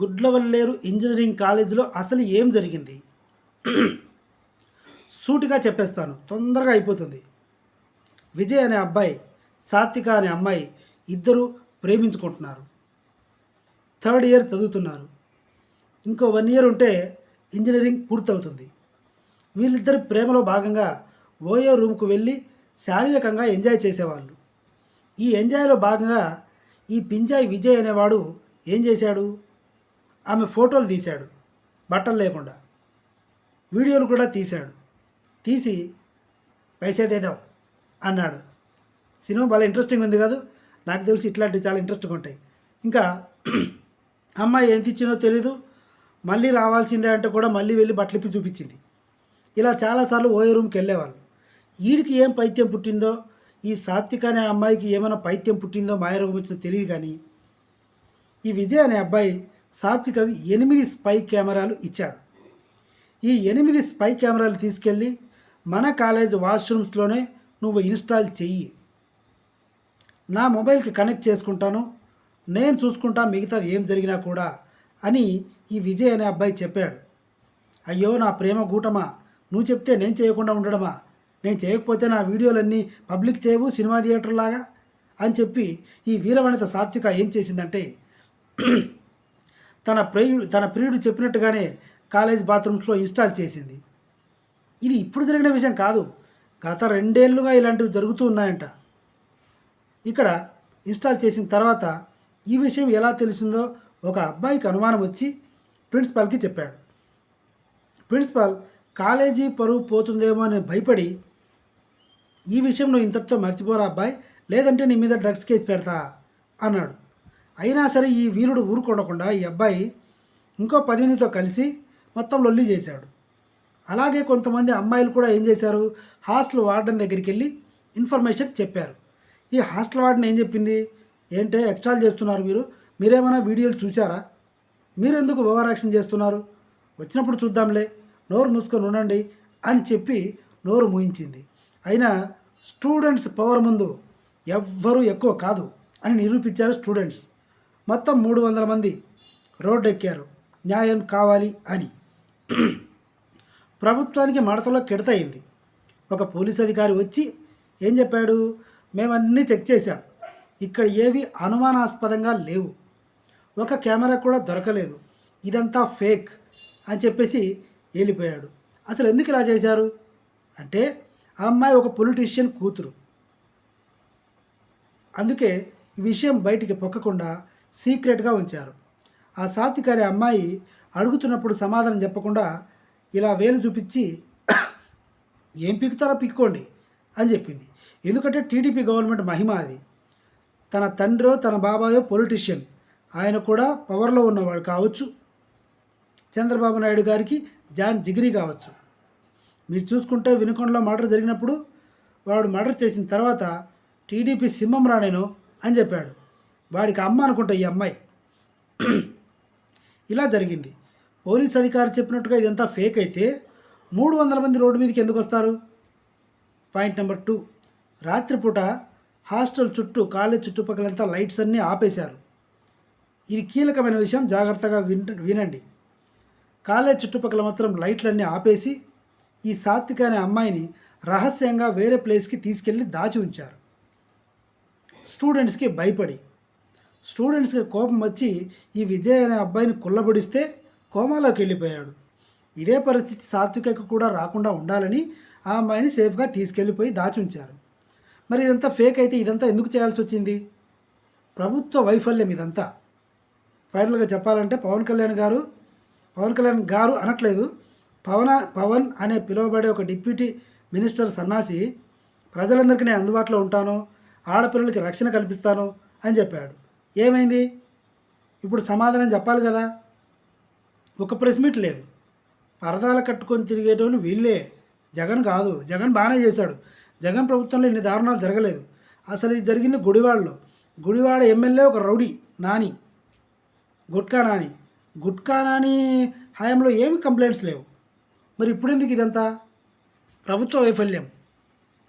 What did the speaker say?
Gudlavalleru engineering కాలేజీలో అసలు ఏం జరిగింది? సూటిగా చెప్పేస్తాను, తొందరగా అయిపోతుంది. విజయ్ అనే అబ్బాయి, సాత్విక అనే అమ్మాయి ఇద్దరు ప్రేమించుకుంటున్నారు. 3rd ఇయర్ చదువుతున్నారు. ఇంకో 1 ఇయర్ ఉంటే ఇంజనీరింగ్ పూర్తవుతుంది. వీళ్ళిద్దరి ప్రేమలో భాగంగా ఓయో రూమ్కు వెళ్ళి శారీరకంగా ఎంజాయ్ చేసేవాళ్ళు. ఈ ఎంజాయ్లో భాగంగా ఈ పింజాయ్ విజయ్ అనేవాడు ఏం చేశాడు? ఆమె ఫోటోలు తీశాడు, బట్టలు లేకుండా. వీడియోలు కూడా తీసి పైసా దేదాం అన్నాడు. సినిమా చాలా ఇంట్రెస్టింగ్ ఉంది కాదు? నాకు తెలిసి ఇట్లాంటివి చాలా ఇంట్రెస్ట్గా ఉంటాయి. ఇంకా అమ్మాయి ఎంత ఇచ్చిందో తెలీదు, మళ్ళీ రావాల్సిందే అంటే కూడా మళ్ళీ వెళ్ళి బట్టలిప్పి చూపించింది. ఇలా చాలాసార్లు ఓయో రూమ్కి వెళ్ళేవాళ్ళు. వీడికి ఏం పైత్యం పుట్టిందో, ఈ సాత్విక అనే అమ్మాయికి ఏమైనా పైత్యం పుట్టిందో, మాయరోగం వచ్చిందో తెలియదు. కానీ ఈ విజయ్ అనే అబ్బాయి సాత్వికకి 8 స్పై కెమెరాలు ఇచ్చాడు. ఈ 8 స్పై కెమెరాలు తీసుకెళ్ళి మన కాలేజ్ వాష్రూమ్స్లోనే నువ్వు ఇన్స్టాల్ చెయ్యి, నా మొబైల్కి కనెక్ట్ చేసుకుంటాను, నేను చూసుకుంటా మిగతాది ఏం జరిగినా కూడా అని ఈ విజయ్ అనే అబ్బాయి చెప్పాడు. అయ్యో నా ప్రేమ గూటమా, నువ్వు చెప్తే నేను చేయకుండా ఉండడమా? నేను చేయకపోతే నా వీడియోలన్నీ పబ్లిక్ చేయవు సినిమా థియేటర్ లాగా అని చెప్పి ఈ వీరవనిత సాత్విక ఏం చేసిందంటే తన ప్రియుడు చెప్పినట్టుగానే కాలేజ్ బాత్రూమ్స్లో ఇన్స్టాల్ చేసింది. ఇది ఇప్పుడు జరిగిన విషయం కాదు, గత 2 ఏళ్ళుగా ఇలాంటివి జరుగుతూ ఉన్నాయంట. ఇక్కడ ఇన్స్టాల్ చేసిన తర్వాత ఈ విషయం ఎలా తెలిసిందో ఒక అబ్బాయికి అనుమానం వచ్చి ప్రిన్సిపాల్కి చెప్పాడు. ప్రిన్సిపాల్ కాలేజీ పరువు పోతుందేమో అని భయపడి, ఈ విషయం నువ్వు ఇంతటితో మర్చిపోరా అబ్బాయి, లేదంటే నీ మీద డ్రగ్స్ కేసు పెడతా అన్నాడు. అయినా సరే ఈ వీరుడు ఊరుకొనకుండా ఈ అబ్బాయి ఇంకో 10 మందితో కలిసి మొత్తం లొల్లి చేశాడు. అలాగే కొంతమంది అమ్మాయిలు కూడా ఏం చేశారు, హాస్టల్ వార్డెన్ దగ్గరికి వెళ్ళి ఇన్ఫర్మేషన్ చెప్పారు. ఈ హాస్టల్ వార్డెన్ ఏం చెప్పింది, ఏంటే ఎక్స్ట్రాలు చేస్తున్నారు మీరేమైనా వీడియోలు చూసారా, మీరు ఎందుకు ఓవర్ యాక్షన్ చేస్తున్నారు, వచ్చినప్పుడు చూద్దాంలే, నోరు మూసుకొని ఉండండి అని చెప్పి నోరు మూయించింది. అయినా స్టూడెంట్స్ పవర్ ముందు ఎవ్వరూ ఎక్కువ కాదు అని నిరూపించారు స్టూడెంట్స్. మొత్తం 300 మంది రోడ్డు ఎక్కారు న్యాయం కావాలి అని. ప్రభుత్వానికి మడతలో కెడతయింది. ఒక పోలీస్ అధికారి వచ్చి ఏం చెప్పాడు, మేమన్నీ చెక్ చేశాం, ఇక్కడ ఏవి అనుమానాస్పదంగా లేవు, ఒక కెమెరా కూడా దొరకలేదు, ఇదంతా ఫేక్ అని చెప్పేసి వెళ్ళిపోయాడు. అసలు ఎందుకు ఇలా చేశారు అంటే ఆ అమ్మాయి ఒక పొలిటీషియన్ కూతురు, అందుకే ఈ విషయం బయటికి పొక్కకుండా సీక్రెట్గా ఉంచారు. ఆ సాత్విక అనే అమ్మాయి అడుగుతున్నప్పుడు సమాధానం చెప్పకుండా ఇలా వేలు చూపించి ఏం పీకుతారో పీక్కోండి అని చెప్పింది. ఎందుకంటే టీడీపీ గవర్నమెంట్ మహిమ అది. తన తండ్రో తన బాబాయో పొలిటీషియన్, ఆయన కూడా పవర్లో ఉన్నవాడు కావచ్చు, చంద్రబాబు నాయుడు గారికి జాన్ జిగిరి కావచ్చు. మీరు చూసుకుంటే వినుకొండలో మర్డర్ జరిగినప్పుడు వాడు మర్డర్ చేసిన తర్వాత టీడీపీ సింహం రాణేను అని చెప్పాడు. వాడికి అమ్మ అనుకుంటా ఈ అమ్మాయి. ఇలా జరిగింది. పోలీస్ అధికారి చెప్పినట్టుగా ఇదంతా ఫేక్ అయితే 300 మంది రోడ్డు మీదకి ఎందుకు వస్తారు? పాయింట్ నెంబర్ 2, రాత్రిపూట హాస్టల్ చుట్టూ కాలేజ్ చుట్టుపక్కలంతా లైట్స్ అన్నీ ఆపేశారు. ఇది కీలకమైన విషయం, జాగ్రత్తగా వినండి. కాలేజ్ చుట్టుపక్కల మాత్రం లైట్లన్నీ ఆపేసి ఈ సాత్విక అనే అమ్మాయిని రహస్యంగా వేరే ప్లేస్కి తీసుకెళ్ళి దాచి ఉంచారు. స్టూడెంట్స్కి భయపడి, స్టూడెంట్స్కి కోపం వచ్చి ఈ విజయ్ అనే అబ్బాయిని కుల్లబడిస్తే కోమాలోకి వెళ్ళిపోయాడు. ఇదే పరిస్థితి సాత్వికకు కూడా రాకుండా ఉండాలని ఆ అమ్మాయిని సేఫ్గా తీసుకెళ్ళిపోయి దాచి ఉంచారు. మరి ఇదంతా ఫేక్ అయితే ఇదంతా ఎందుకు చేయాల్సి వచ్చింది? ప్రభుత్వ వైఫల్యం ఇదంతా. ఫైనల్గా చెప్పాలంటే పవన్ కళ్యాణ్ గారు అనట్లేదు, పవన్ అనే పిలువబడే ఒక డిప్యూటీ మినిస్టర్ సన్నాసి ప్రజలందరికీ నేను అందుబాటులో ఉంటాను, ఆడపిల్లలకి రక్షణ కల్పిస్తాను అని చెప్పాడు. ఏమైంది? ఇప్పుడు సమాధానం చెప్పాలి కదా. ఒక ప్రెస్ మీట్ లేదు, పరదాలు కట్టుకొని తిరిగేటోళ్ళు వీళ్ళే, జగన్ కాదు. జగన్ బాగానే చేశాడు, జగన్ ప్రభుత్వంలో ఇన్ని దారుణాలు జరగలేదు. అసలు ఇది జరిగింది గుడివాడ ఎమ్మెల్యే ఒక రౌడీ నాని, గుట్కా నాని హయాంలో ఏమి కంప్లైంట్స్ లేవు. మరి ఇప్పుడు ఎందుకు ఇదంతా? ప్రభుత్వ వైఫల్యం.